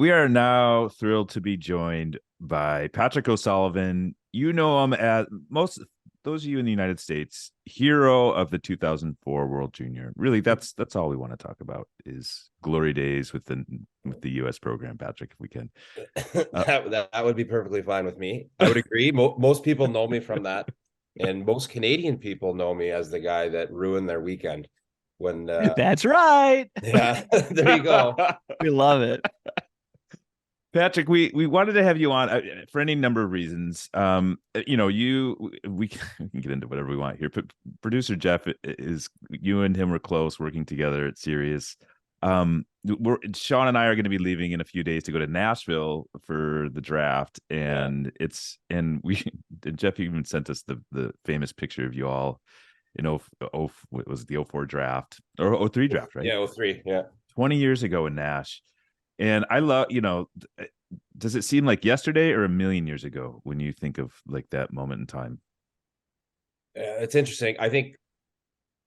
We are now thrilled to be joined by Patrick O'Sullivan. You know him as most those of you in the United States, hero of the 2004 World Junior. Really, that's all we want to talk about is glory days with the U.S. program, Patrick, if we can. That would be perfectly fine with me. I would agree. Most people know me from that, and most Canadian people know me as the guy that ruined their weekend. When That's right. Yeah, there you go. We love it. Patrick, we wanted to have you on for any number of reasons. We can get into whatever we want here. But producer Jeff you and him were close, working together at Sirius. Sean and I are going to be leaving in a few days to go to Nashville for the draft, and Jeff even sent us the famous picture of you all in what was it, the 04 draft or 03 draft, right? Yeah, 03, yeah. 20 years ago in Nash. And I love, does it seem like yesterday or a million years ago when you think of like that moment in time? It's interesting. I think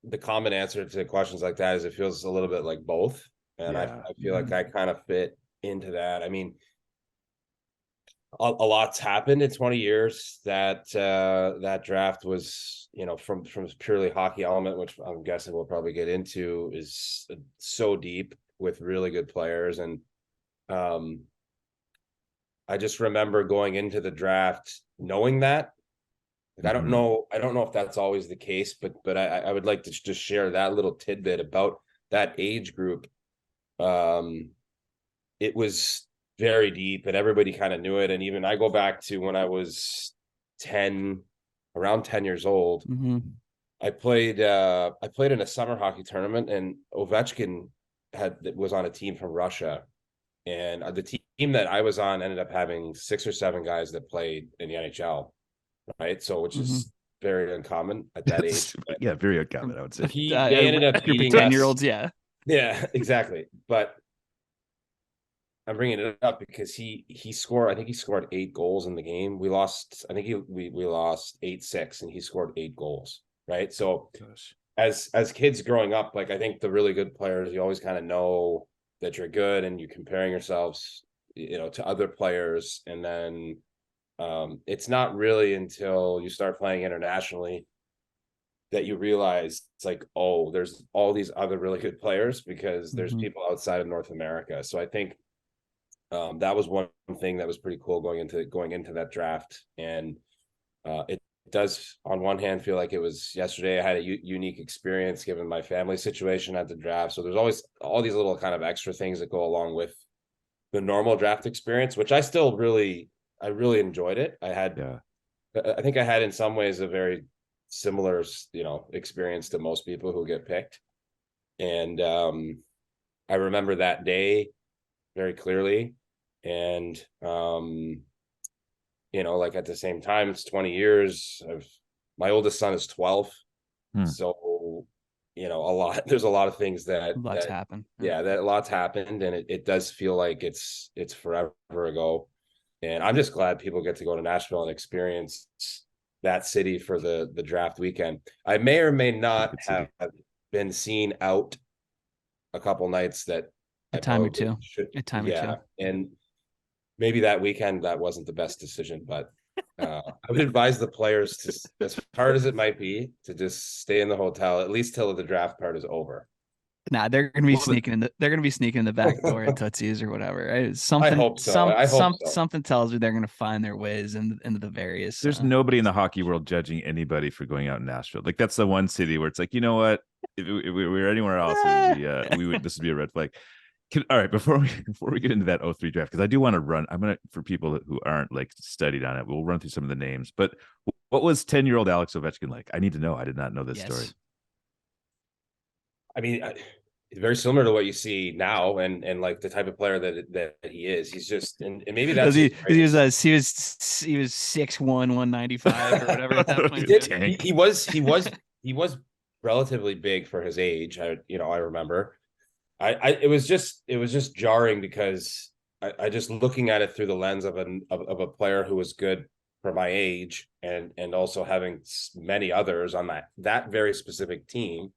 the common answer to questions like that is it feels a little bit like both. And I feel like I kind of fit into that. I mean, a lot's happened in 20 years. That draft was, from purely hockey element, which I'm guessing we'll probably get into, is so deep with really good players. And I just remember going into the draft knowing that. Like, I don't know if that's always the case, but I would like to just share that little tidbit about that age group. It was very deep and everybody kind of knew it. And even I go back to when I was around 10 years old. Mm-hmm. I played in a summer hockey tournament, and Ovechkin was on a team from Russia, and the team that I was on ended up having 6 or 7 guys that played in the NHL, right? So, which is very uncommon at that age. Yeah, very uncommon, I would say. They ended up beating 10-year-olds, yeah, exactly. But I'm bringing it up because he scored. I think he scored 8 goals in the game. We lost. I think we lost 8-6, and he scored 8 goals. Right. So, as kids growing up, like, I think the really good players, you always kind of know that you're good, and you're comparing yourselves, to other players, and then it's not really until you start playing internationally that you realize it's like, oh, there's all these other really good players because there's people outside of North America. So I think that was one thing that was pretty cool going into that draft. And it does, on one hand, feel like it was yesterday. I had a unique experience given my family situation at the draft. So there's always all these little kind of extra things that go along with the normal draft experience, which I really enjoyed it. I think I had in some ways a very similar, experience to most people who get picked. And I remember that day very clearly. And like, at the same time, it's 20 years. My oldest son is 12. So, there's a lot of things that happened. That lots happened. And it does feel like it's forever ago. And I'm just glad people get to go to Nashville and experience that city for the draft weekend. I may or may not have been seen out a couple nights that a time or two. And maybe that weekend that wasn't the best decision, but I would advise the players to, as hard as it might be, to just stay in the hotel at least till the draft part is over. Nah, they're gonna be sneaking in the back door at Tootsie's or whatever. Right? I hope so. Something tells me they're gonna find their ways into the various. There's nobody in the hockey world judging anybody for going out in Nashville. Like, that's the one city where it's like, you know what? If we were anywhere else, this would be a red flag. All right, before we get into that 03 draft, because I do want to run. For people who aren't like studied on it, we'll run through some of the names. But what was 10-year-old Alex Ovechkin like? I need to know. I did not know this story. I mean, it's very similar to what you see now, and like the type of player that he is. He's just, and maybe that's he was 6'1", 195 or whatever at that point. He was relatively big for his age. I remember. It was just jarring because I just looking at it through the lens of a player who was good for my age, and also having many others on that very specific team.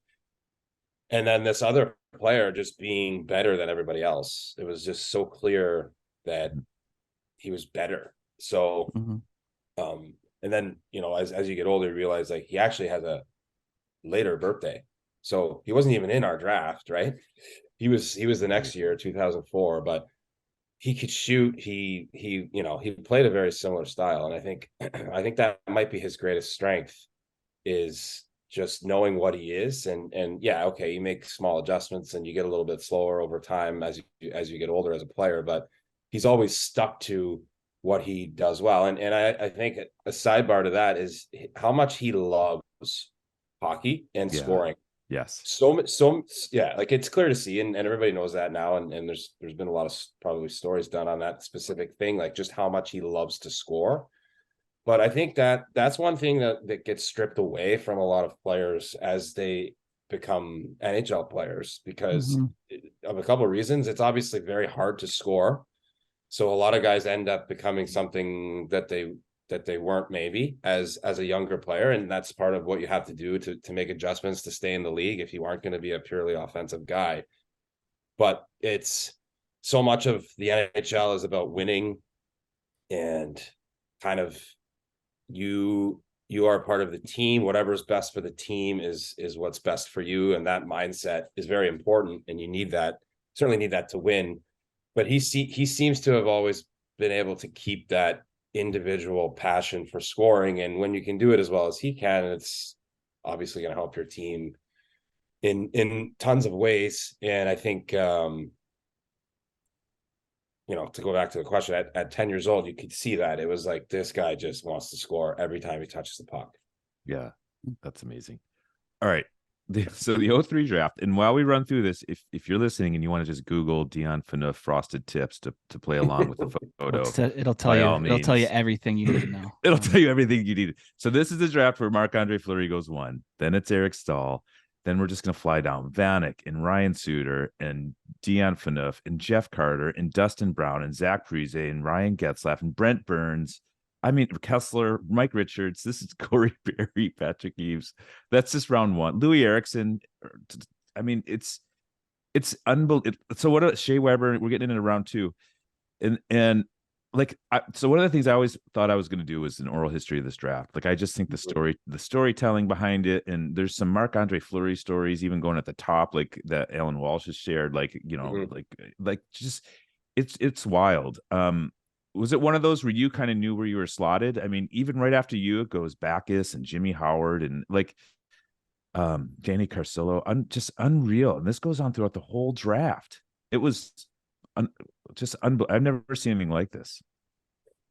And then this other player just being better than everybody else. It was just so clear that he was better. So, and then, you know, as you get older, you realize like he actually has a later birthday. So he wasn't even in our draft, right? He was the next year, 2004, but he could shoot. He you know, he played a very similar style. And I think that might be his greatest strength, is just knowing what he is. And yeah, okay, you make small adjustments and you get a little bit slower over time as you get older as a player, but he's always stuck to what he does well. And I think a sidebar to that is how much he loves hockey and scoring. Yes. So yeah, like it's clear to see, and everybody knows that now. And there's been a lot of probably stories done on that specific thing, like just how much he loves to score. But I think that's one thing that gets stripped away from a lot of players as they become NHL players, because of a couple of reasons. It's obviously very hard to score. So a lot of guys end up becoming something that they weren't maybe as a younger player. And that's part of what you have to do to make adjustments to stay in the league if you aren't going to be a purely offensive guy. But it's so much of the NHL is about winning, and kind of you are part of the team. Whatever's best for the team is what's best for you. And that mindset is very important. And you need that, certainly need that to win. But he seems to have always been able to keep that individual passion for scoring. And when you can do it as well as he can, it's obviously going to help your team in tons of ways. And I think, you know, to go back to the question, at 10 years old, you could see that it was like, this guy just wants to score every time he touches the puck. Yeah, that's amazing. All right. So the 03 draft, and while we run through this, if you're listening and you want to just Google Dion Phaneuf frosted tips to play along with the photo, it'll tell you everything you need to know. It'll tell you everything you need. So this is the draft where Marc-Andre Fleury goes 1. Then it's Eric Stahl. Then we're just going to fly down Vanek and Ryan Suter and Dion Phaneuf and Jeff Carter and Dustin Brown and Zach Parise and Ryan Getzlaff and Brent Burns. I mean, Kessler, Mike Richards. This is Corey Perry, Patrick Eaves. That's just round 1. Louis Erickson. I mean, it's unbelievable. So what? Shea Weber. We're getting into round 2, and like, so one of the things I always thought I was going to do was an oral history of this draft. Like, I just think the storytelling behind it, and there's some Marc-Andre Fleury stories even going at the top, like that Alan Walsh has shared. Like, you know, like just it's wild. Was it one of those where you kind of knew where you were slotted? I mean, even right after you, it goes Backus and Jimmy Howard and like Danny Carcillo, just unreal. And this goes on throughout the whole draft. It was just unbelievable. I've never seen anything like this.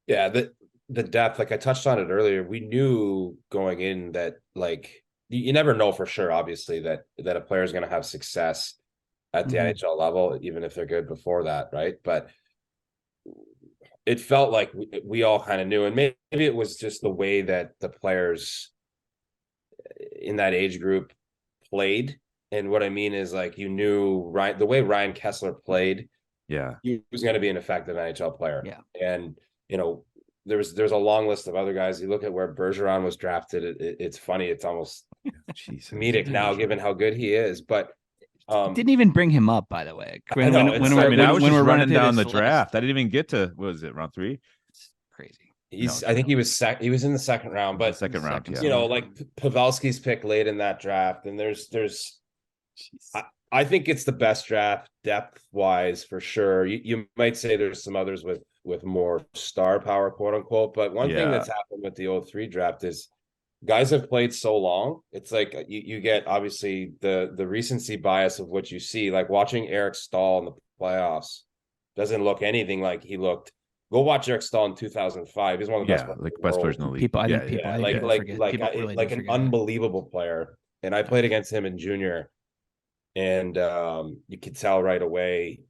Yeah, the depth, like I touched on it earlier, we knew going in that, like, you never know for sure, obviously, that a player is going to have success at the NHL level, even if they're good before that, right? But it felt like we all kind of knew, and maybe it was just the way that the players in that age group played. And what I mean is, like, you knew the way Ryan Kessler played, he was going to be an effective NHL player. Yeah. And, you know, there's a long list of other guys. You look at where Bergeron was drafted. It's funny. It's almost comedic now, given how good he is. But didn't even bring him up, by the way. I was just running down the draft. I didn't even get to, what was it, round 3? It's crazy. I think he was in the second round, but second round, you know, like Pavelski's pick late in that draft, and I think it's the best draft depth wise for sure. You might say there's some others with more star power, quote unquote, but one thing that's happened with the 03 draft is guys have played so long. It's like you get obviously the recency bias of what you see. Like watching Eric Stahl in the playoffs doesn't look anything like he looked. Go watch Eric Stahl in 2005. He's one of the best players in the league. Like an unbelievable player. And I played against him in junior, and you could tell right away,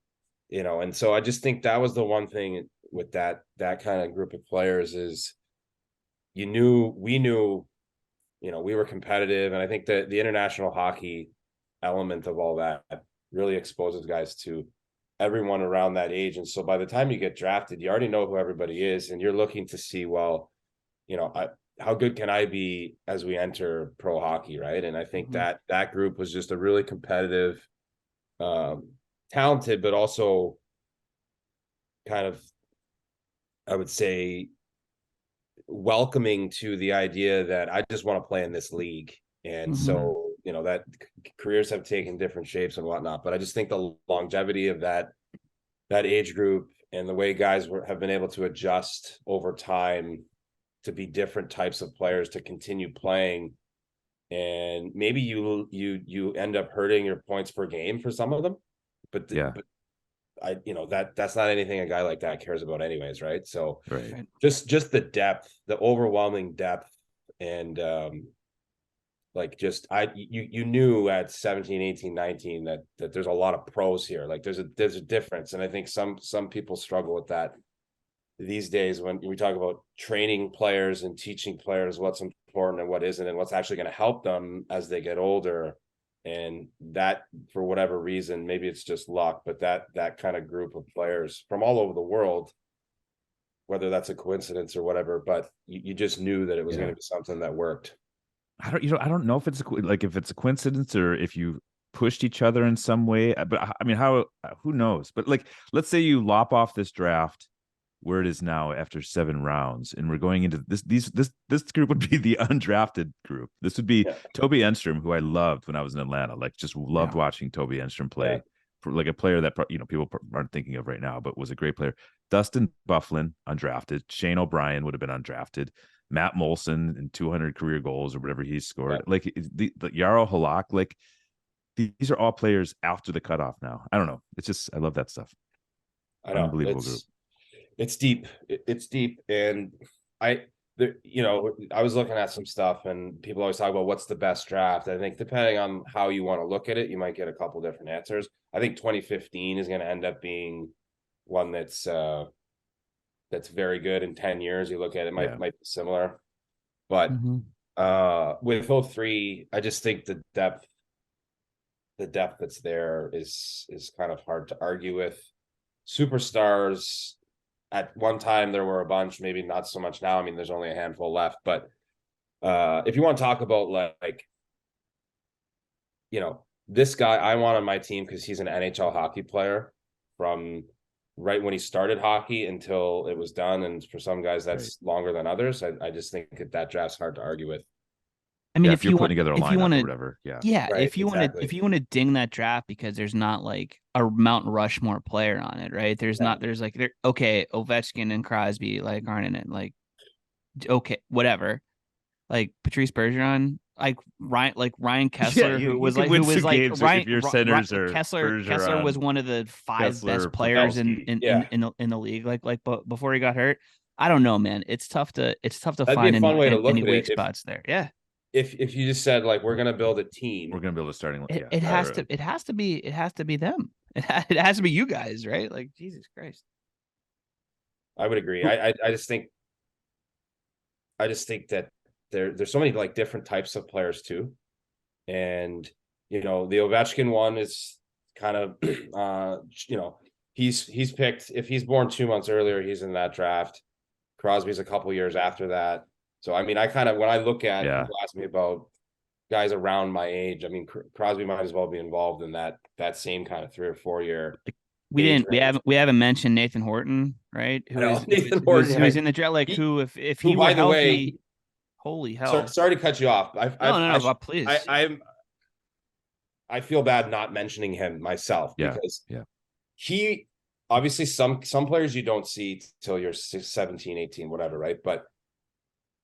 you know. And so I just think that was the one thing with that kind of group of players is we knew, you know, we were competitive. And I think that the international hockey element of all that really exposes guys to everyone around that age. And so by the time you get drafted, you already know who everybody is, and you're looking to see, well, you know, how good can I be as we enter pro hockey, right? And I think that group was just a really competitive, talented, but also kind of I would say, welcoming to the idea that I just want to play in this league. And so, that careers have taken different shapes and whatnot, but I just think the longevity of that age group and the way guys have been able to adjust over time to be different types of players to continue playing. And maybe you end up hurting your points per game for some of them, but that's not anything a guy like that cares about anyways, right? So just the depth, the overwhelming depth, and you knew at 17, 18, 19 that there's a lot of pros here. Like there's a difference. And I think some people struggle with that these days when we talk about training players and teaching players what's important and what isn't, and what's actually going to help them as they get older. And that, for whatever reason, maybe it's just luck, but that kind of group of players from all over the world, whether that's a coincidence or whatever, but you just knew that it was going to be something that worked. I don't know if it's if it's a coincidence or if you pushed each other in some way, but I mean, who knows? But let's say you lop off this draft where it is now after 7 rounds, and we're going into this group would be the undrafted group. This would be Toby Enstrom, who I loved when I was in Atlanta. Just loved watching Toby Enstrom play. For a player that people aren't thinking of right now, but was a great player. Dustin Byfuglien, undrafted. Shane O'Brien would have been undrafted. Matt Molson and 200 career goals or whatever he scored. The Yarrow Halak, these are all players after the cutoff now. I don't know. It's just, I love that stuff. I know. Unbelievable group. It's deep. It's deep. And I was looking at some stuff, and people always talk about what's the best draft. I think depending on how you want to look at it, you might get a couple different answers. I think 2015 is going to end up being one that's very good in 10 years. You look at it, might be similar. But with 03, I just think the depth that's there is kind of hard to argue with. Superstars, at one time there were a bunch, maybe not so much now. I mean, there's only a handful left, but if you want to talk about this guy I want on my team because he's an NHL hockey player from right when he started hockey until it was done, and for some guys that's longer than others. I just think that draft's hard to argue with. I mean, if you're putting together a lineup or whatever, if you want to ding that draft because there's not a Mount Rushmore player on it, right? There's Ovechkin and Crosby aren't in it, okay, whatever, Patrice Bergeron, Ryan Kessler, who was Ryan, if your centers are Kessler was one of the 5 best players in the league, but before he got hurt. I don't know, man. It's tough to find any weak spots there. Yeah. If you just said we're going to build a team, we're going to build a starting line. It has to be them. It has to be you guys, right? Jesus Christ. I would agree. I just think that there's so many different types of players too. And the Ovechkin one is kind of he's picked, if he's born 2 months earlier, he's in that draft. Crosby's a couple years after that. So, I mean, when I look at, people ask me about guys around my age, I mean, Crosby might as well be involved in that same kind of 3 or 4 year. We haven't mentioned Nathan Horton, right? Who's in the draft, who, if he were healthy, holy hell. Sorry to cut you off. No, please. I feel bad not mentioning him myself because he, obviously some players you don't see till you're 17, 18, whatever, right? But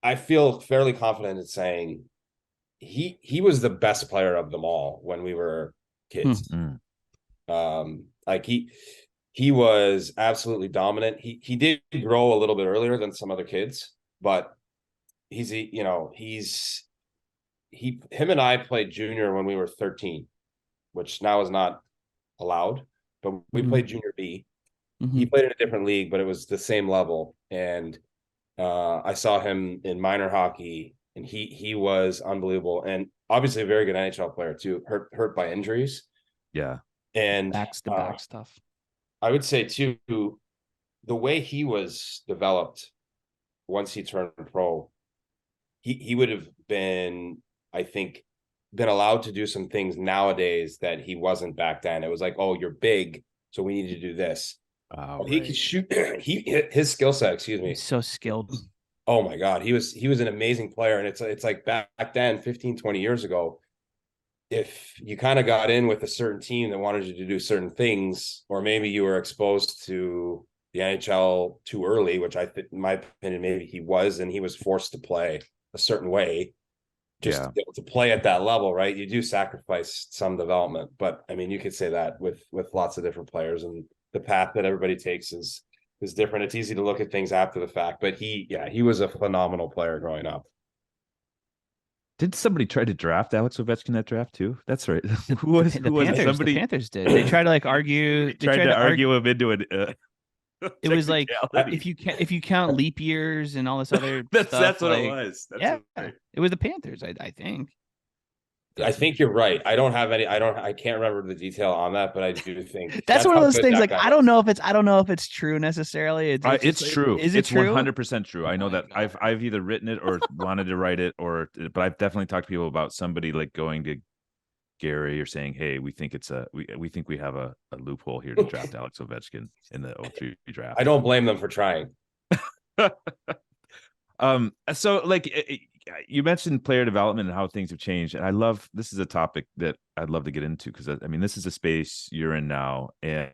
I feel fairly confident in saying he was the best player of them all when we were kids. He was absolutely dominant. He did grow a little bit earlier than some other kids, but him and I played junior when we were 13, which now is not allowed, but we played junior B. He played in a different league, but it was the same level. And I saw him in minor hockey, and he was unbelievable, and obviously a very good NHL player too. Hurt by injuries, and back stuff. I would say too, the way he was developed once he turned pro, he would have been, I think, allowed to do some things nowadays that he wasn't back then. It was oh, you're big, so we need to do this. He could shoot. His skill set, excuse me. He's so skilled. Oh my God. He was an amazing player. And it's like back then, 15, 20 years ago, if you kind of got in with a certain team that wanted you to do certain things, or maybe you were exposed to the NHL too early, which I think, in my opinion, maybe he was, and he was forced to play a certain way just to be able to play at that level, right? You do sacrifice some development, but I mean, you could say that with lots of different players, and the path that everybody takes is different. It's easy to look at things after the fact, but he was a phenomenal player growing up. Did somebody try to draft Alex Ovechkin that draft too? That's right. who was Panthers, somebody? The Panthers did. They tried to like argue. They tried to argue him into it. It was like if you count leap years and all this other that's stuff, that's what like, it was. It was the Panthers, I think. I think you're right. I can't remember the detail on that, but I do think that's one of those things. Like, I don't know if it's true necessarily. It's true. Is it true? 100% true. I know that I've either written it or wanted to write it, but I've definitely talked to people about somebody like going to Gary or saying, "Hey, we think we think we have a loophole here to draft Alex Ovechkin in the 03 draft." I don't blame them for trying. So like you mentioned player development and how things have changed, and this is a topic that I'd love to get into, because I mean, this is a space you're in now, and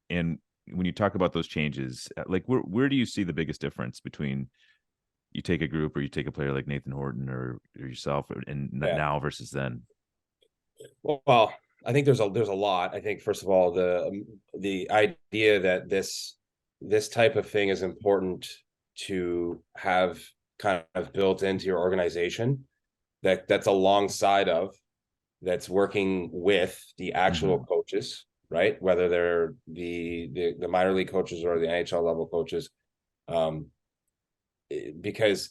when you talk about those changes, like where do you see the biggest difference between you take a group or you take a player like Nathan Horton or yourself, and now versus then? Well, I think there's a lot. I think, first of all, the idea that this type of thing is important to have kind of built into your organization, that's alongside of, that's working with the actual coaches, right? Whether they're the minor league coaches or the NHL level coaches, because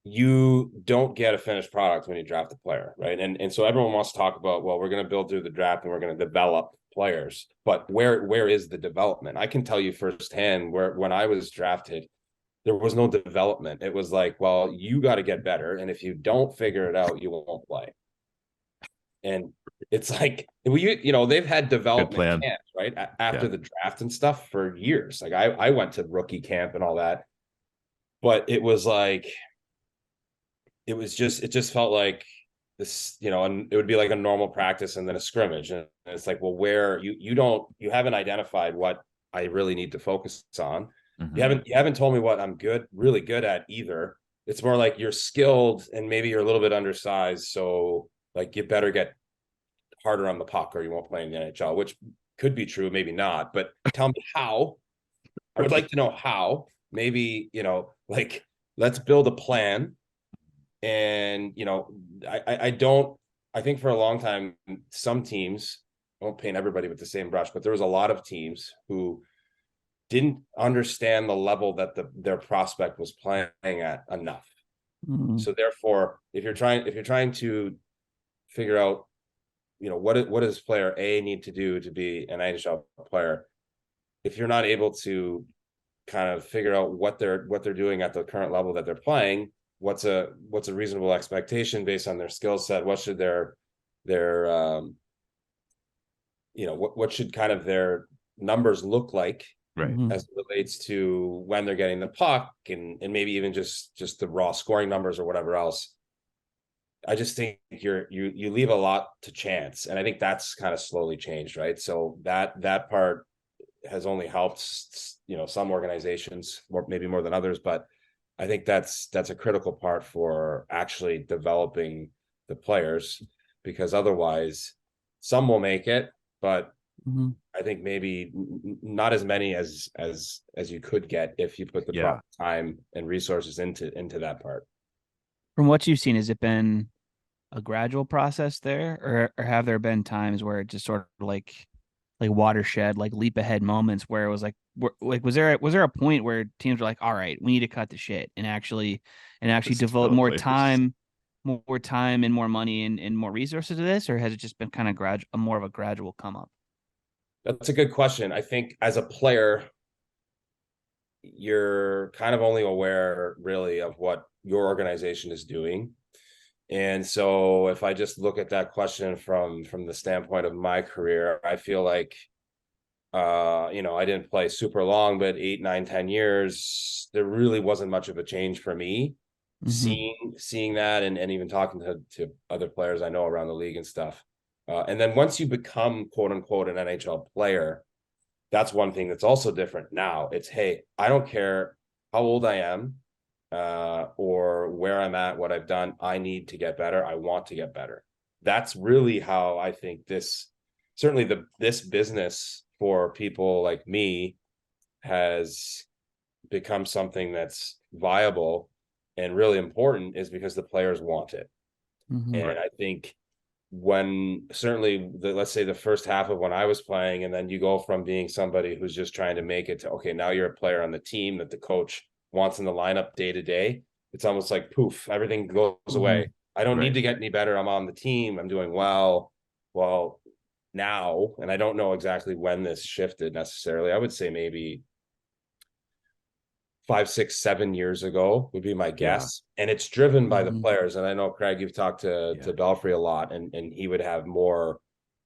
you don't get a finished product when you draft a player, right? And so everyone wants to talk about, well, we're going to build through the draft and we're going to develop players, but where is the development? I can tell you firsthand, when I was drafted, there was no development. It was like, well, you got to get better, and if you don't figure it out, you won't play. And it's like, they've had development camps, right, after the draft and stuff for years. Like I went to rookie camp and all that, but it was like, it just felt like this, and it would be like a normal practice and then a scrimmage, and it's like, well, where you haven't identified what I really need to focus on. You haven't told me what I'm really good at either. It's more like you're skilled and maybe you're a little bit undersized, so like you better get harder on the puck or you won't play in the NHL, which could be true, maybe not. But tell me how. I would like to know how. Maybe, like, let's build a plan. And I think for a long time, some teams, I won't paint everybody with the same brush, but there was a lot of teams who didn't understand the level that their prospect was playing at enough. So therefore, if you're trying to figure out, what does player A need to do to be an NHL player, if you're not able to kind of figure out what they're doing at the current level that they're playing, what's a reasonable expectation based on their skill set, what should their what should kind of their numbers look like, right, as it relates to when they're getting the puck, and maybe even just the raw scoring numbers or whatever else. I just think you leave a lot to chance, and I think that's kind of slowly changed, right? So that part has only helped, some organizations, maybe more than others, but I think that's a critical part for actually developing the players, because otherwise some will make it, but I think maybe not as many as you could get if you put the proper time and resources into that part. From what you've seen, has it been a gradual process there, or have there been times where it just sort of like watershed, like leap ahead moments where it was like was there a point where teams were like, all right, we need to cut the shit and actually devote more time and more money and more resources to this, or has it just been kind of more of a gradual come up? That's a good question. I think as a player, you're kind of only aware really of what your organization is doing. And so if I just look at that question from the standpoint of my career, I feel like I didn't play super long, but 8, 9, 10 years, there really wasn't much of a change for me. Seeing that and even talking to other players I know around the league and stuff. And then once you become quote unquote an NHL player, that's one thing that's also different now. It's, hey, I don't care how old I am or where I'm at, what I've done. I need to get better. I want to get better. That's really how I think this business for people like me has become something that's viable and really important, is because the players want it. And I think when certainly let's say the first half of when I was playing, and then you go from being somebody who's just trying to make it to, okay, now you're a player on the team that the coach wants in the lineup day to day. It's almost like poof, everything goes away. I don't need to get any better. I'm on the team. I'm doing well. Well, now, and I don't know exactly when this shifted necessarily. I would say maybe 5, 6, 7 years ago would be my guess. And it's driven by the players. And I know, Craig, you've talked to Belfry a lot, and he would have more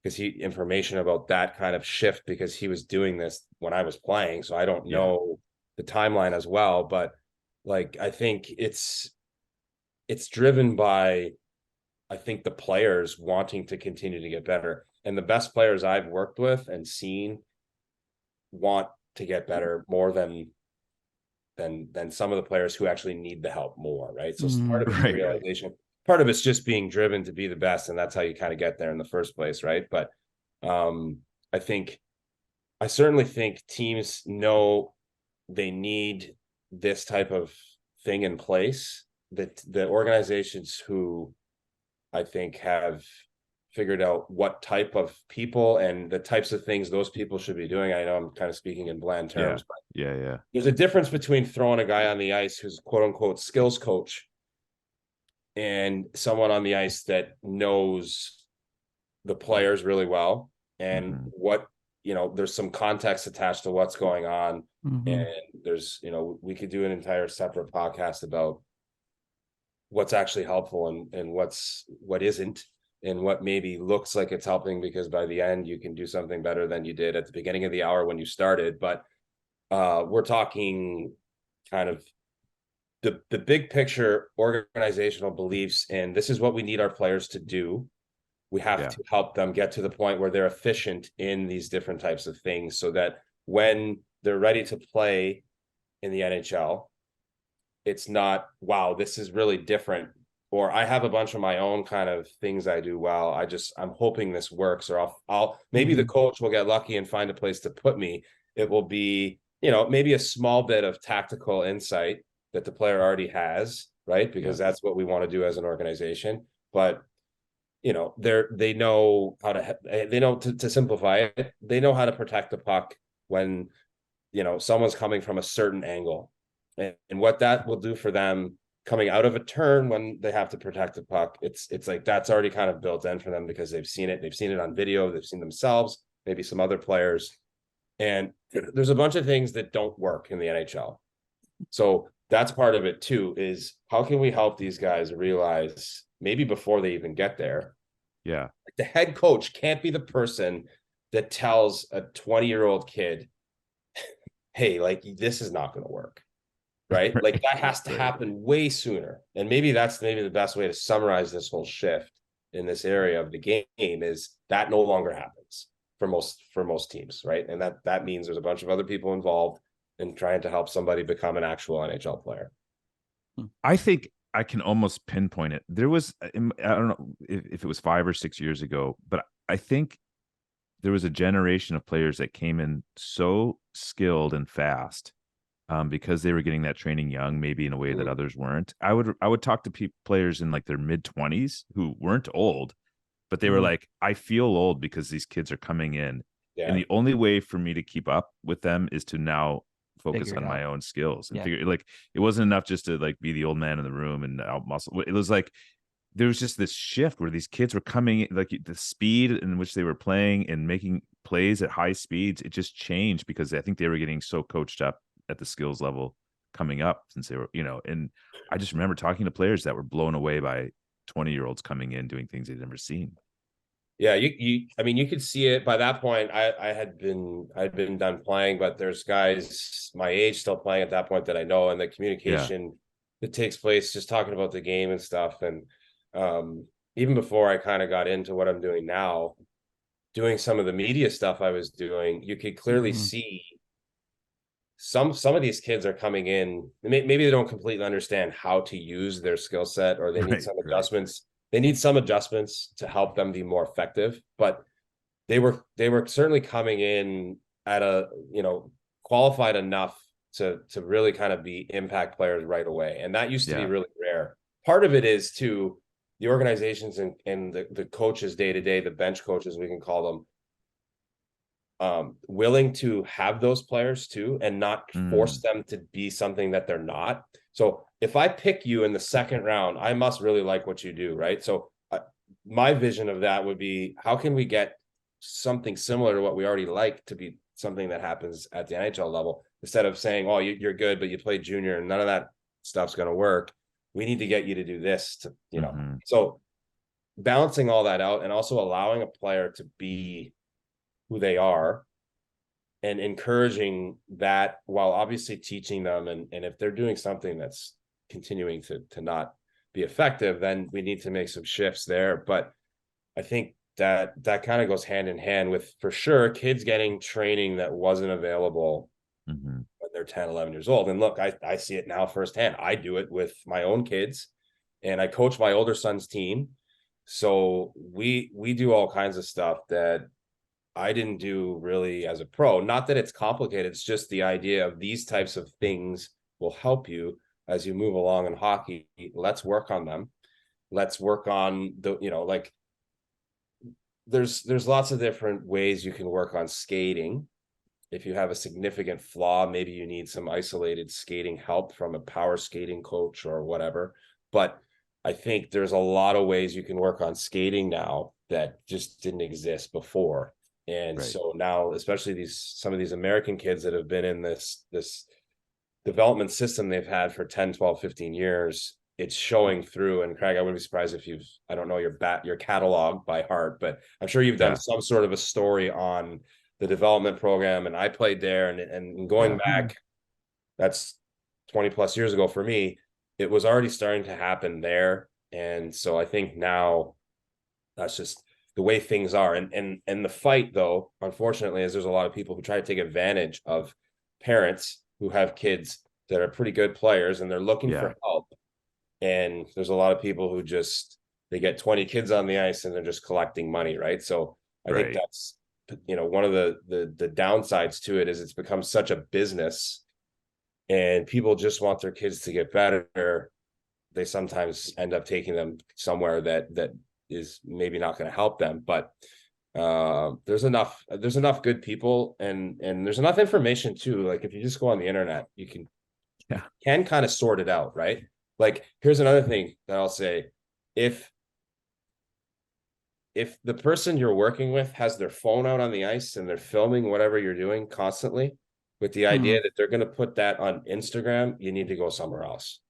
information about that kind of shift, because he was doing this when I was playing. So I don't know the timeline as well, but like, I think it's driven by, I think, the players wanting to continue to get better. And the best players I've worked with and seen want to get better more than some of the players who actually need the help more, right? So part of it's realization. Part of it's just being driven to be the best, and that's how you kind of get there in the first place, right? But I certainly think teams know they need this type of thing in place. That the organizations who I think have figured out what type of people and the types of things those people should be doing. I know I'm kind of speaking in bland terms, but there's a difference between throwing a guy on the ice who's quote unquote skills coach and someone on the ice that knows the players really well, and what, there's some context attached to what's going on. And there's, we could do an entire separate podcast about what's actually helpful and what isn't, and what maybe looks like it's helping, because by the end you can do something better than you did at the beginning of the hour when you started. But we're talking kind of the big picture organizational beliefs, and this is what we need our players to do. We have to help them get to the point where they're efficient in these different types of things, so that when they're ready to play in the NHL, it's not, wow, this is really different, or I have a bunch of my own kind of things I do well. I'm hoping this works, or I'll maybe the coach will get lucky and find a place to put me. It will be, maybe a small bit of tactical insight that the player already has, right? Because that's what we want to do as an organization. But they know how to simplify it. They know how to protect the puck when someone's coming from a certain angle, and what that will do for them coming out of a turn when they have to protect the puck. It's like that's already kind of built in for them, because they've seen it on video, they've seen themselves, maybe some other players, and there's a bunch of things that don't work in the NHL. So that's part of it too, is how can we help these guys realize, maybe before they even get there, the head coach can't be the person that tells a 20-year-old kid, hey, like, this is not going to work, right? Like, that has to happen way sooner. And maybe that's the best way to summarize this whole shift in this area of the game, is that no longer happens for most teams, right? And that means there's a bunch of other people involved in trying to help somebody become an actual NHL player. I think I can almost pinpoint it. There was, I don't know if it was 5 or 6 years ago, but I think there was a generation of players that came in so skilled and fast, because they were getting that training young, maybe in a way that others weren't. I would talk to players in like their mid-20s who weren't old, but they were like, I feel old because these kids are coming in. And the only way for me to keep up with them is to now focus on my own skills and figure, like, it wasn't enough just to like be the old man in the room and out muscle. It was like there was just this shift where these kids were coming in, like the speed in which they were playing and making plays at high speeds. It just changed because I think they were getting so coached up at the skills level coming up since they were, and I just remember talking to players that were blown away by 20-year-olds coming in doing things they'd never seen. Yeah, I mean, you could see it by that point. I'd been done playing, but there's guys my age still playing at that point that I know, and the communication that takes place just talking about the game and stuff. And even before I kind of got into what I'm doing now, doing some of the media stuff I was doing, you could clearly see some of these kids are coming in. Maybe they don't completely understand how to use their skill set, or they need some adjustments. They need some adjustments to help them be more effective, but they were certainly coming in at a, qualified enough to really kind of be impact players right away. And that used to be really rare. Part of it is to the organizations and the coaches day to day, the bench coaches, we can call them, willing to have those players too, and not force them to be something that they're not. So if I pick you in the second round, I must really like what you do, right? So my vision of that would be, how can we get something similar to what we already like to be something that happens at the NHL level, instead of saying, oh, you're good, but you played junior and none of that stuff's going to work. We need to get you to do this to, So balancing all that out, and also allowing a player to be who they are and encouraging that, while obviously teaching them. And if they're doing something that's continuing to not be effective, then we need to make some shifts there. But I think that kind of goes hand in hand with, for sure, kids getting training that wasn't available when they're 10, 11 years old. And look, I see it now firsthand. I do it with my own kids, and I coach my older son's team. So we do all kinds of stuff that I didn't do really as a pro. Not that it's complicated. It's just the idea of these types of things will help you as you move along in hockey. Let's work on them. Let's work on there's lots of different ways you can work on skating. If you have a significant flaw, maybe you need some isolated skating help from a power skating coach or whatever. But I think there's a lot of ways you can work on skating now that just didn't exist before. And so now, especially some of these American kids that have been in this development system they've had for 10, 12, 15 years, it's showing through. And Craig, I wouldn't be surprised if I don't know your catalog by heart, but I'm sure you've done some sort of a story on the development program. And I played there, and going back, that's 20 plus years ago for me, it was already starting to happen there. And so I think now that's just the way things are. And the fight, though, unfortunately, is there's a lot of people who try to take advantage of parents who have kids that are pretty good players, and they're looking for help. And there's a lot of people who they get 20 kids on the ice and they're just collecting money, right? So I think that's, one of the downsides to it is it's become such a business, and people just want their kids to get better. They sometimes end up taking them somewhere that is maybe not going to help them. But there's enough good people, and there's enough information too. Like, if you just go on the internet, you can kind of sort it out, right? Like, here's another thing that I'll say. If the person you're working with has their phone out on the ice and they're filming whatever you're doing constantly, with the idea that they're going to put that on Instagram, you need to go somewhere else.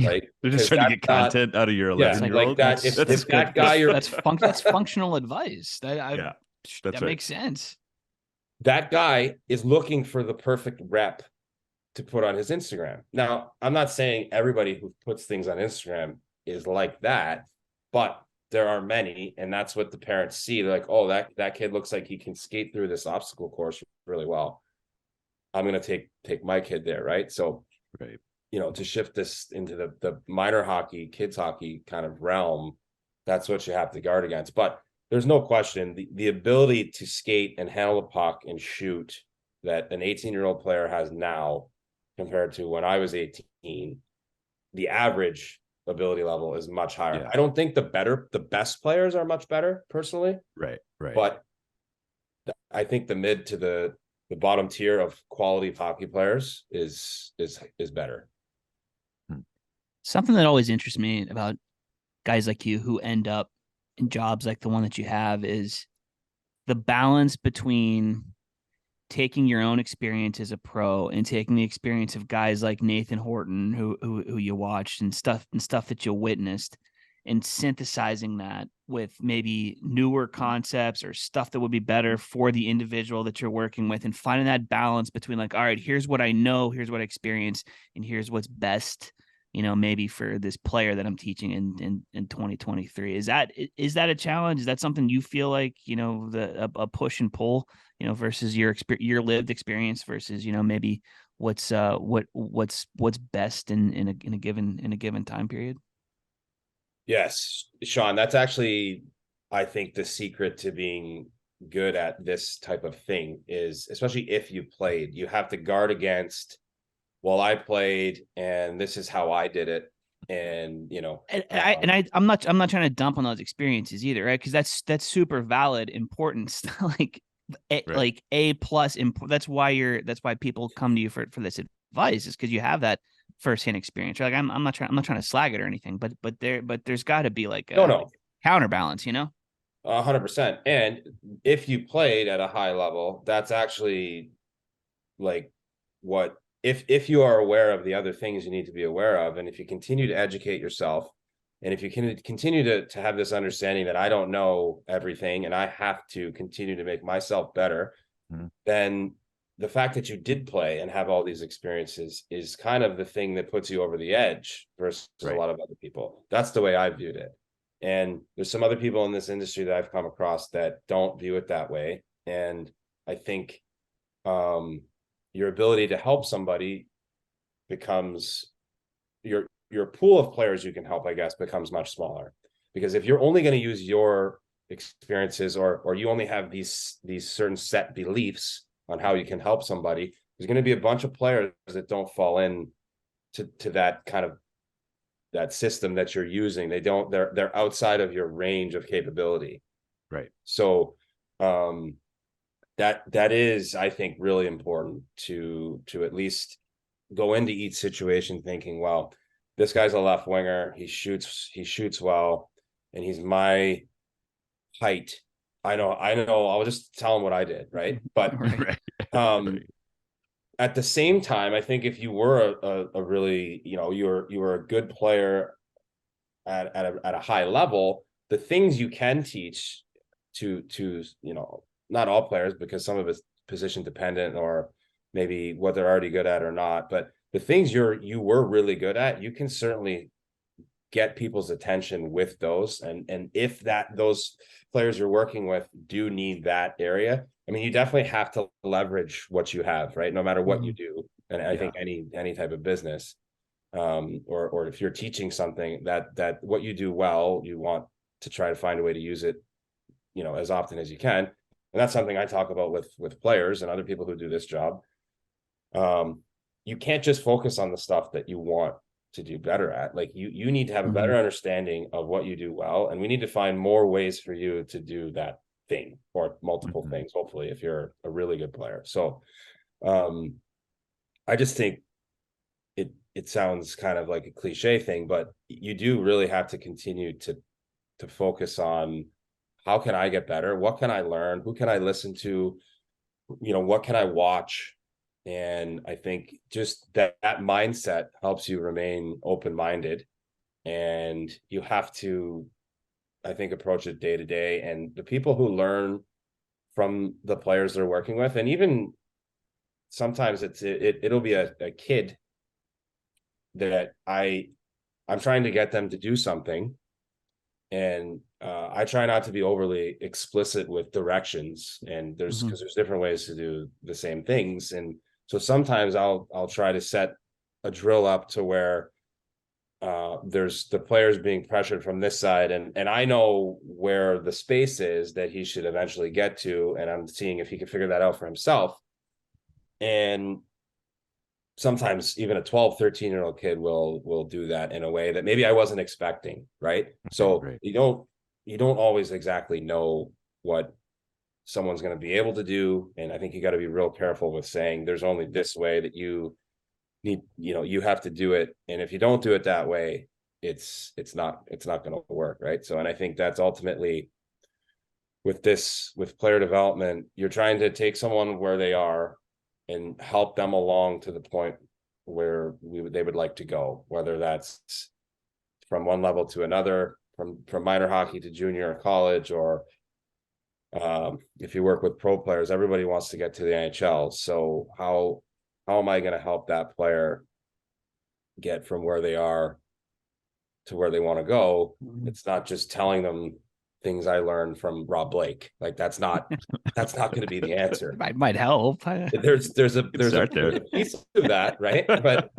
Right? They're just trying to get content out of your 11-year-old. Like that. If that guy, that's functional advice. That makes sense. That guy is looking for the perfect rep to put on his Instagram. Now, I'm not saying everybody who puts things on Instagram is like that, but there are many, and that's what the parents see. They're like, oh, that kid looks like he can skate through this obstacle course really well. I'm going to take my kid there, right? So, to shift this into the minor hockey, kids hockey kind of realm, that's what you have to guard against. But there's no question, the ability to skate and handle the puck and shoot that an 18-year-old player has now compared to when I was 18, the average ability level is much higher. Yeah. I don't think the best players are much better personally. Right. But I think the mid to the bottom tier of quality hockey players is better. Something that always interests me about guys like you who end up in jobs like the one that you have is the balance between taking your own experience as a pro and taking the experience of guys like Nathan Horton, who you watched, and stuff that you witnessed, and synthesizing that with maybe newer concepts or stuff that would be better for the individual that you're working with, and finding that balance between like, all right, here's what I know, here's what I experience, and here's what's best, maybe for this player that I'm teaching in 2023. Is that a challenge? Is that something you feel like, a push and pull, versus your lived experience versus, maybe what's best in a given time period? Yes, Sean, that's actually, I think, the secret to being good at this type of thing is, especially if you played, you have to guard against, well, I played and this is how I did it. And, I'm not trying to dump on those experiences either, right? Because that's super valid, important, like like A plus. That's why people come to you for this advice, is because you have that firsthand experience. You're like, I'm not trying to slag it or anything, but there's got to be like a counterbalance, 100%. And if you played at a high level, that's actually like what, if you are aware of the other things you need to be aware of, and if you continue to educate yourself, and if you can continue to have this understanding that I don't know everything and I have to continue to make myself better, then the fact that you did play and have all these experiences is kind of the thing that puts you over the edge versus a lot of other people. That's the way I viewed it. And there's some other people in this industry that I've come across that don't view it that way. And I think your ability to help somebody becomes, your pool of players you can help, I guess, becomes much smaller. Because if you're only going to use your experiences, or you only have these certain set beliefs on how you can help somebody, there's going to be a bunch of players that don't fall in to that kind of that system that you're using. They're outside of your range of capability. Right. So that is, I think, really important to at least go into each situation thinking, well, this guy's a left winger, he shoots well, and he's my height. I know, I'll just tell him what I did, right? But at the same time, I think if you were a really, you were a good player at a high level, the things you can teach to not all players, because some of it's position dependent, or maybe what they're already good at or not, but the things you were really good at, you can certainly get people's attention with those. And if those players you're working with do need that area, I mean, you definitely have to leverage what you have, right? No matter what you do. And I think any type of business, or if you're teaching something that what you do well, you want to try to find a way to use it, as often as you can. And that's something I talk about with players and other people who do this job. You can't just focus on the stuff that you want to do better at. Like you need to have a better understanding of what you do well, and we need to find more ways for you to do that thing, or multiple things, hopefully, if you're a really good player. So I just think it sounds kind of like a cliche thing, but you do really have to continue to focus on, how can I get better? What can I learn? Who can I listen to? What can I watch? And I think just that mindset helps you remain open-minded, and you have to, I think, approach it day to day. And the people who learn from the players they're working with, and even sometimes it'll be a kid that I'm trying to get them to do something, and I try not to be overly explicit with directions, and because there's different ways to do the same things. And so sometimes I'll try to set a drill up to where there's the players being pressured from this side, and I know where the space is that he should eventually get to, and I'm seeing if he can figure that out for himself. And sometimes even a 12, 13-year-old kid will do that in a way that maybe I wasn't expecting, right? So you don't always exactly know what someone's going to be able to do. And I think you got to be real careful with saying there's only this way that you need, you have to do it. And if you don't do it that way, it's not going to work. Right. So, and I think that's ultimately with player development, you're trying to take someone where they are and help them along to the point where they would like to go, whether that's from one level to another, from minor hockey to junior or college, or if you work with pro players, everybody wants to get to the NHL. So how am I going to help that player get from where they are to where they want to go? It's not just telling them things I learned from Rob Blake. Like that's not going to be the answer. It might help. There's a piece of that, right? But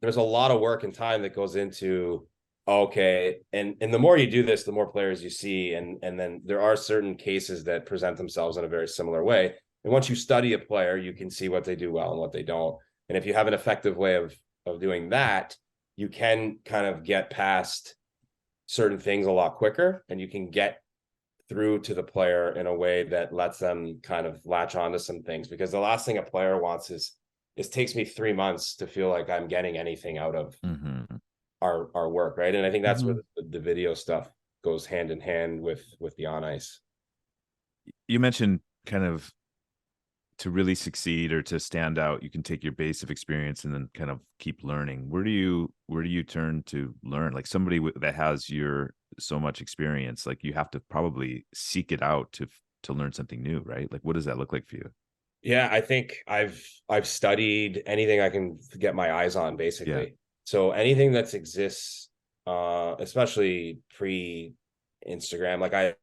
there's a lot of work and time that goes into, okay, and the more you do this, the more players you see, and then there are certain cases that present themselves in a very similar way. And once you study a player, you can see what they do well and what they don't. And if you have an effective way of doing that, you can kind of get past certain things a lot quicker, and you can get through to the player in a way that lets them kind of latch onto some things. Because the last thing a player wants is it takes me 3 months to feel like I'm getting anything out of our work, right? And I think that's where the video stuff goes hand in hand with the on ice. You mentioned kind of to really succeed or to stand out, you can take your base of experience and then kind of keep learning. Where do you turn to learn? Like somebody that has so much experience, like you have to probably seek it out to learn something new, right? Like what does that look like for you? Yeah, I think I've studied anything I can get my eyes on, basically. Yeah. So anything that exists, especially pre-Instagram, like I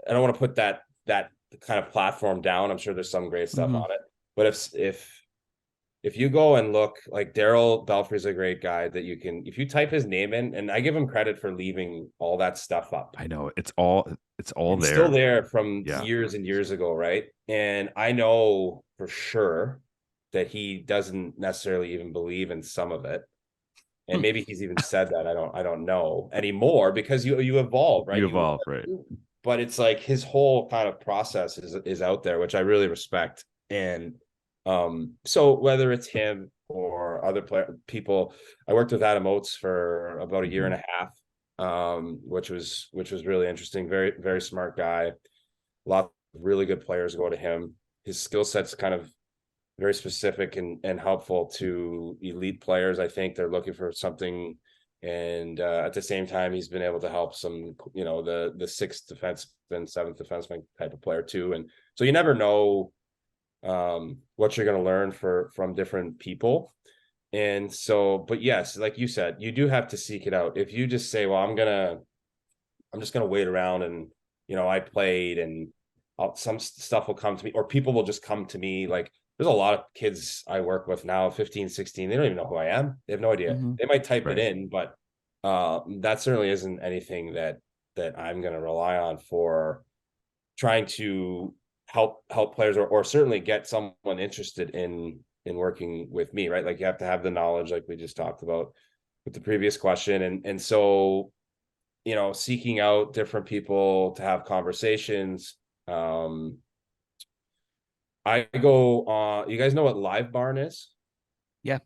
don't want to put that kind of platform down. I'm sure there's some great stuff on it, but if you go and look, like Daryl Belfry's a great guy that you can, if you type his name in, and I give him credit for leaving all that stuff up. I know it's all there, still there from years and years ago, right? And I know for sure that he doesn't necessarily even believe in some of it, and maybe he's even said that. I don't know anymore, because you evolve, right? You evolve, right? But it's like his whole kind of process is out there, which I really respect. And so whether it's him or other people, I worked with Adam Oates for about a year and a half, which was really interesting. Very, very smart guy. A lot of really good players go to him. His skill set's kind of very specific and helpful to elite players. I think they're looking for something. And at the same time, he's been able to help some, the sixth defenseman, seventh defenseman type of player too. And so you never know what you're going to learn from different people. And so, but yes, like you said, you do have to seek it out. If you just say, well, I'm just going to wait around and, I played and some stuff will come to me, or people will just come to me. Like there's a lot of kids I work with now, 15, 16, they don't even know who I am. They have no idea. They might type it in, but that certainly isn't anything that I'm going to rely on for trying to help players or certainly get someone interested in working with me, right? Like you have to have the knowledge, like we just talked about with the previous question. And so, seeking out different people to have conversations. I go on, you guys know what Live Barn is? Yeah.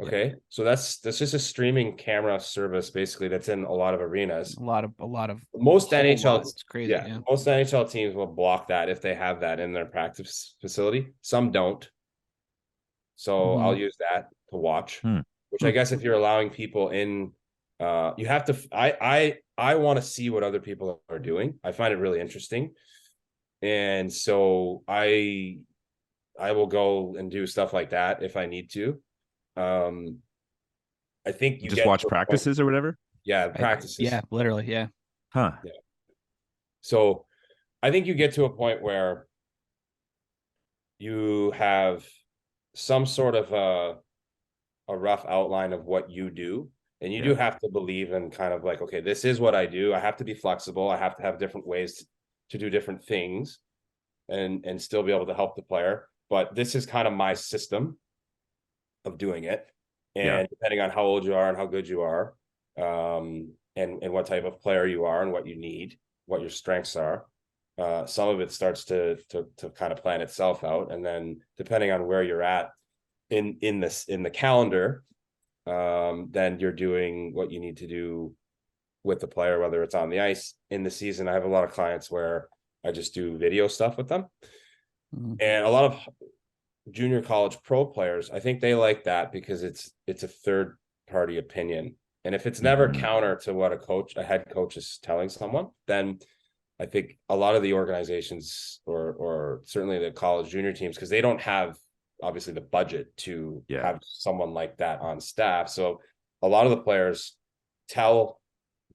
Okay. Yeah. So that's just a streaming camera service basically that's in a lot of arenas. A lot of most NHL, it's crazy. Yeah. Most NHL teams will block that if they have that in their practice facility. Some don't. So I'll use that to watch, which I guess if you're allowing people in, you have to, I want to see what other people are doing. I find it really interesting. And so I will go and do stuff like that if I need to. I think you just watch practices or whatever. Yeah, practices. Yeah, literally. Yeah. Huh. Yeah. So I think you get to a point where you have some sort of a rough outline of what you do. And you do have to believe in kind of like, okay, this is what I do. I have to be flexible. I have to have different ways to do different things and still be able to help the player. But this is kind of my system of doing it. And depending on how old you are and how good you are, and what type of player you are and what you need, what your strengths are, some of it starts to kind of plan itself out. And then depending on where you're at in the calendar, then you're doing what you need to do with the player, whether it's on the ice. In the season, I have a lot of clients where I just do video stuff with them. And a lot of junior college pro players, I think they like that because it's a third party opinion. And if it's never Mhm. counter to what a head coach is telling someone, then I think a lot of the organizations or certainly the college junior teams, because they don't have obviously the budget to have someone like that on staff. So a lot of the players tell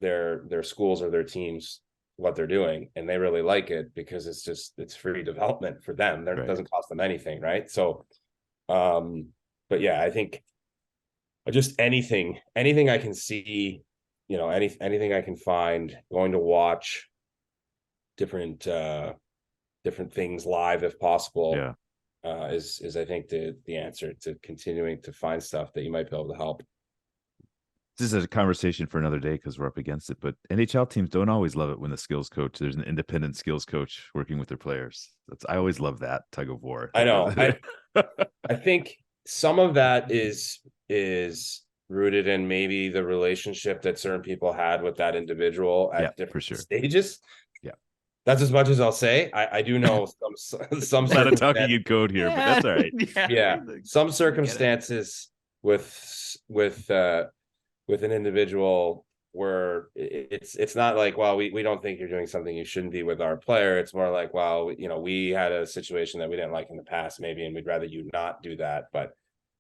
their schools or their teams what they're doing, and they really like it because it's free development for them. It doesn't cost them anything, right? So but yeah, I think just anything I can see, anything I can find, going to watch different things live if possible, is I think the answer to continuing to find stuff that you might be able to help. This is a conversation for another day because we're up against it, but NHL teams don't always love it when the skills coach, there's an independent skills coach working with their players. I always love that tug of war. I know. I think some of that is rooted in maybe the relationship that certain people had with that individual at different stages. Yeah. That's as much as I'll say. I do know some a lot of talking in code here, but that's all right. Yeah. Some circumstances with an individual where it's not like, well, we don't think you're doing something you shouldn't be with our player. It's more like, well, we had a situation that we didn't like in the past, maybe, and we'd rather you not do that. But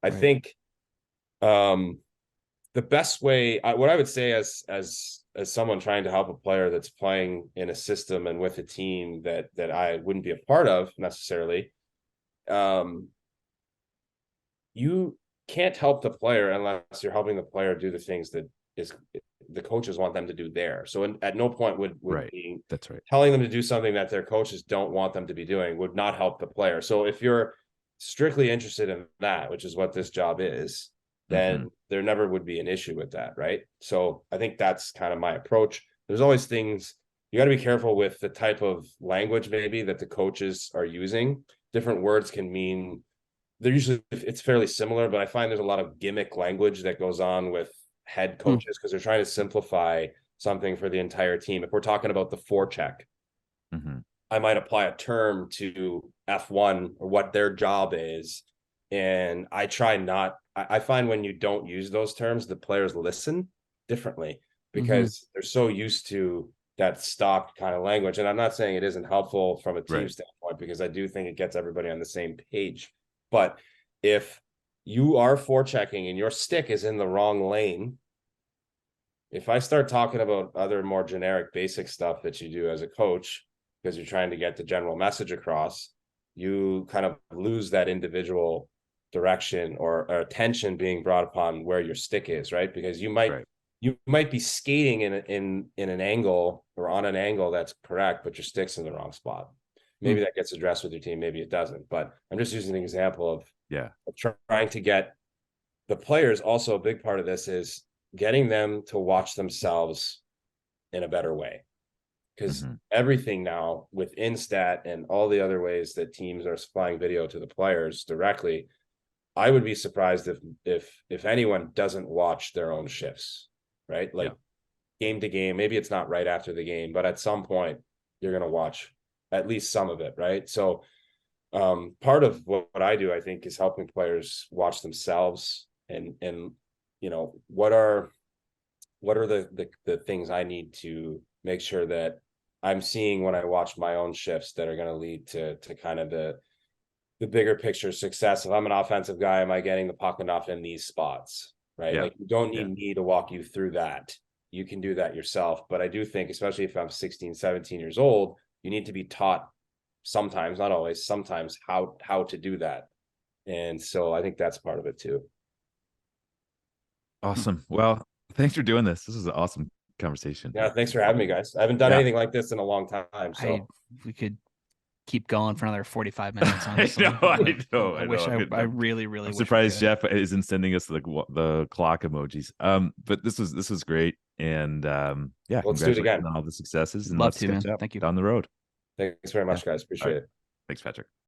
I think the best way, what I would say as someone trying to help a player that's playing in a system and with a team that I wouldn't be a part of necessarily, you can't help the player unless you're helping the player do the things that the coaches want them to do there. So at no point would be that's right. telling them to do something that their coaches don't want them to be doing would not help the player. So if you're strictly interested in that, which is what this job is, then there never would be an issue with that, right? So I think that's kind of my approach. There's always things you got to be careful with, the type of language maybe that the coaches are using. Different words can mean, they're usually, it's fairly similar, but I find there's a lot of gimmick language that goes on with head coaches because they're trying to simplify something for the entire team. If we're talking about the forecheck, I might apply a term to F1 or what their job is. And I find when you don't use those terms, the players listen differently because they're so used to that stock kind of language. And I'm not saying it isn't helpful from a team standpoint, because I do think it gets everybody on the same page. But if you are forechecking and your stick is in the wrong lane, if I start talking about other more generic basic stuff that you do as a coach, because you're trying to get the general message across, you kind of lose that individual direction or attention being brought upon where your stick is, right? Because you might be skating in an angle or on an angle that's correct, but your stick's in the wrong spot. Maybe that gets addressed with your team, maybe it doesn't. But I'm just using an example of trying to get the players. Also, a big part of this is getting them to watch themselves in a better way. Because everything now with Instat and all the other ways that teams are supplying video to the players directly, I would be surprised if anyone doesn't watch their own shifts, right? Like game to game, maybe it's not right after the game, but at some point you're going to watch at least some of it, right? So part of what I do, I think, is helping players watch themselves and what are the things I need to make sure that I'm seeing when I watch my own shifts that are going to lead to kind of the bigger picture success. If I'm an offensive guy, am I getting the puck enough in these spots, right? Like, you don't need me to walk you through that. You can do that yourself. But I do think, especially if I'm 16, 17 years old, you need to be taught sometimes, not always, sometimes how to do that. And so I think that's part of it too. Awesome. Well, thanks for doing this. This is an awesome conversation. Yeah, thanks for having me, guys. I haven't done anything like this in a long time. So we could keep going for another 45 minutes. Honestly. I know. I really I'm surprised Jeff isn't sending us the clock emojis. But this was great. And let's do it again on all the successes, and Love let's to, man. catch up Thank you down the road. Thanks very much, guys. Appreciate it. Thanks, Patrick.